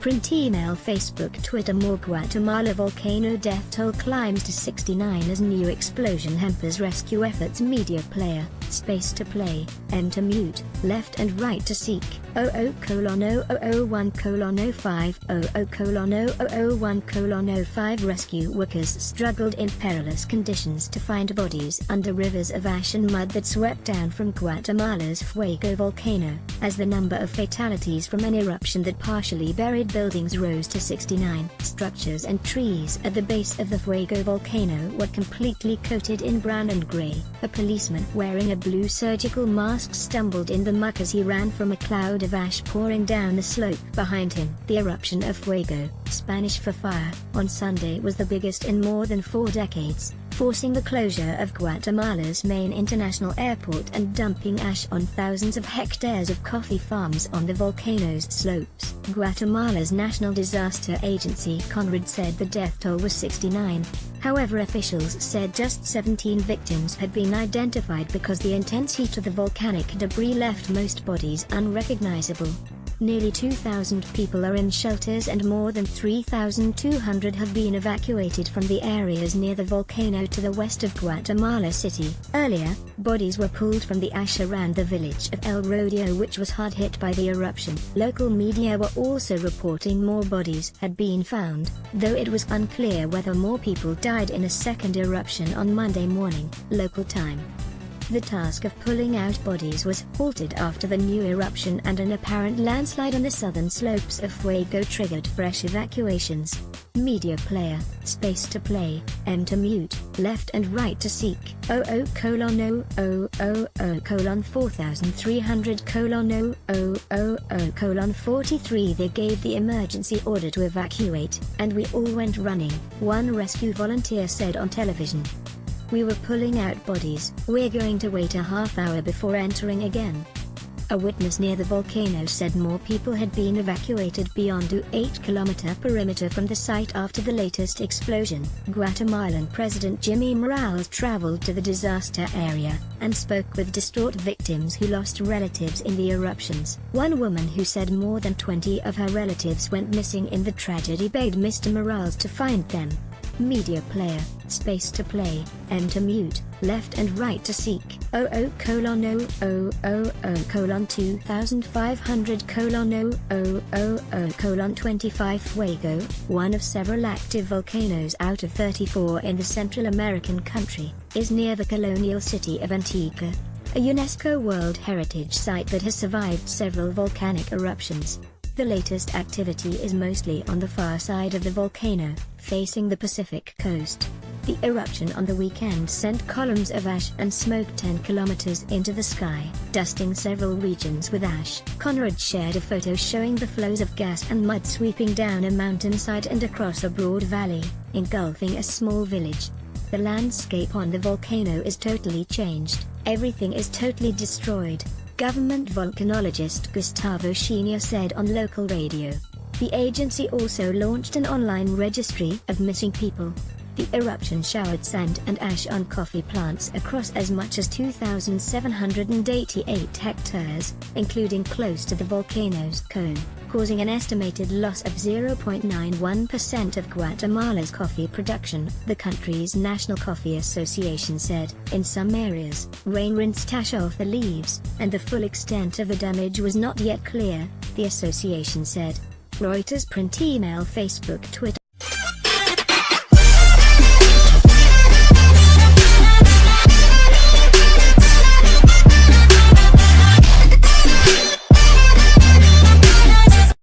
Print email Facebook Twitter More Guatemala volcano death toll climbs to 69 as new explosion hampers rescue efforts. Media player, space to play, M to mute, left and right to seek, 00:0001:05, 00:0001:05 rescue workers struggled in perilous conditions to find bodies under rivers of ash and mud that swept down from Guatemala's Fuego volcano, as the number of fatalities from an eruption that partially buried buildings rose to 69. Structures and trees at the base of the Fuego volcano were completely coated in brown and gray. A policeman wearing a blue surgical mask stumbled in the muck as he ran from a cloud of ash pouring down the slope behind him. The eruption of Fuego, Spanish for fire, on Sunday was the biggest in more than 4 decades, forcing the closure of Guatemala's main international airport and dumping ash on thousands of hectares of coffee farms on the volcano's slopes. Guatemala's National Disaster Agency CONRAD said the death toll was 69. However, officials said just 17 victims had been identified because the intense heat of the volcanic debris left most bodies unrecognizable. Nearly 2,000 people are in shelters and more than 3,200 have been evacuated from the areas near the volcano to the west of Guatemala City. Earlier, bodies were pulled from the ash around the village of El Rodeo, which was hard hit by the eruption. Local media were also reporting more bodies had been found, though it was unclear whether more people died in a second eruption on Monday morning, local time. The task of pulling out bodies was halted after the new eruption and an apparent landslide on the southern slopes of Fuego triggered fresh evacuations. Media player, space to play, M to mute, left and right to seek, 00:4300:000:43. They gave the emergency order to evacuate, and we all went running, one rescue volunteer said on television. We were pulling out bodies. We're going to wait a half hour before entering again. A witness near the volcano said more people had been evacuated beyond an 8-kilometer perimeter from the site after the latest explosion. Guatemalan President Jimmy Morales traveled to the disaster area and spoke with distraught victims who lost relatives in the eruptions. One woman who said more than 20 of her relatives went missing in the tragedy begged Mr. Morales to find them. Media player, space to play, M to mute, left and right to seek, 00:00:2500:000:25 Fuego, one of several active volcanoes out of 34 in the Central American country, is near the colonial city of Antigua, a UNESCO World Heritage Site that has survived several volcanic eruptions. The latest activity is mostly on the far side of the volcano, facing the Pacific coast. The eruption on the weekend sent columns of ash and smoke 10 kilometers into the sky, dusting several regions with ash. CONRAD shared a photo showing the flows of gas and mud sweeping down a mountainside and across a broad valley, engulfing a small village. The landscape on the volcano is totally changed. Everything is totally destroyed, government volcanologist Gustavo Chenia said on local radio. The agency also launched an online registry of missing people. The eruption showered sand and ash on coffee plants across as much as 2,788 hectares, including close to the volcano's cone, causing an estimated loss of 0.91% of Guatemala's coffee production, the country's National Coffee Association said. In some areas, rain rinsed ash off the leaves, and the full extent of the damage was not yet clear, the association said. Reuters print email Facebook Twitter